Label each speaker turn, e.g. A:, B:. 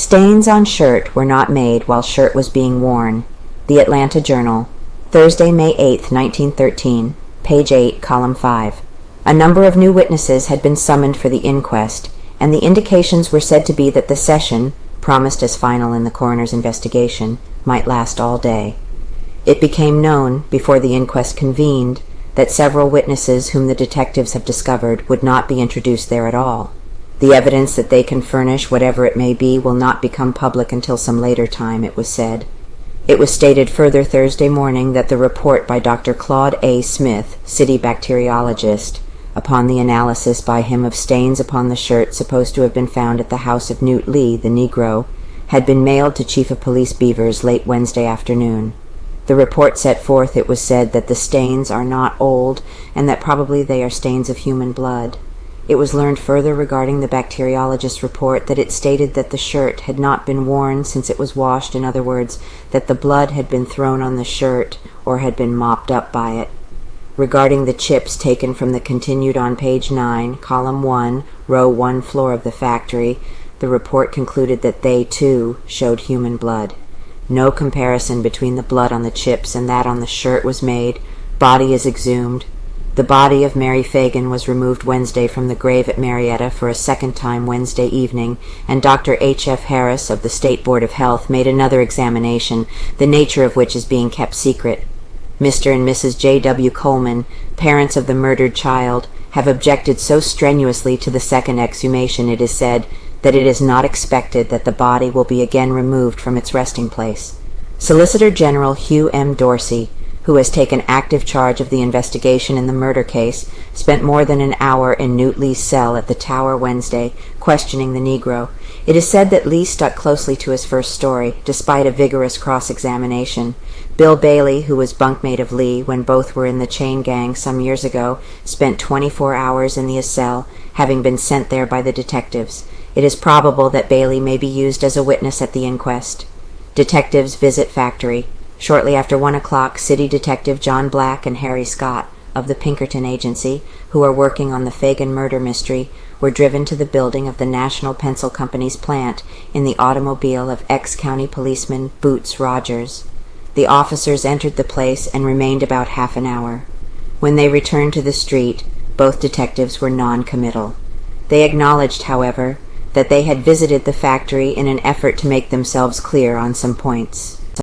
A: Stains on shirt were not made while shirt was being worn. The Atlanta Journal, Thursday, May 8, 1913, page 8, column 5. A number of new witnesses had been summoned for the inquest, and the indications were said to be that the session, promised as final in the coroner's investigation, might last all day. It became known, before the inquest convened, that several witnesses whom the detectives have discovered would not be introduced there at all. The evidence that they can furnish, whatever it may be, will not become public until some later time, it was said. It was stated further Thursday morning that the report by Dr. Claude A. Smith, city bacteriologist, upon the analysis by him of stains upon the shirt supposed to have been found at the house of Newt Lee, the Negro, had been mailed to Chief of Police Beavers late Wednesday afternoon. The report set forth, it was said, that the stains are not old, and that probably they are stains of human blood. It was learned further regarding the bacteriologist's report that it stated that the shirt had not been worn since it was washed, in other words, that the blood had been thrown on the shirt or had been mopped up by it. Regarding the chips taken from the continued on page 9, column 1, row 1 floor of the factory, the report concluded that they, too, showed human blood. No comparison between the blood on the chips and that on the shirt was made. Body is exhumed. The body of Mary Phagan was removed Wednesday from the grave at Marietta for a second time Wednesday evening, and Dr. H. F. Harris of the State Board of Health made another examination, the nature of which is being kept secret. Mr. and Mrs. J. W. Coleman, parents of the murdered child, have objected so strenuously to the second exhumation, it is said, that it is not expected that the body will be again removed from its resting place. Solicitor General Hugh M. Dorsey, who has taken active charge of the investigation in the murder case, spent more than an hour in Newt Lee's cell at the Tower Wednesday, questioning the Negro. It is said that Lee stuck closely to his first story, despite a vigorous cross-examination. Bill Bailey, who was bunkmate of Lee when both were in the chain gang some years ago, spent 24 hours in the cell, having been sent there by the detectives. It is probable that Bailey may be used as a witness at the inquest. Detectives visit factory. Shortly after 1 o'clock, City Detective John Black and Harry Scott, of the Pinkerton Agency, who are working on the Phagan murder mystery, were driven to the building of the National Pencil Company's plant in the automobile of ex-county policeman Boots Rogers. The officers entered the place and remained about half an hour. When they returned to the street, both detectives were non-committal. They acknowledged, however, that they had visited the factory in an effort to make themselves clear on some points.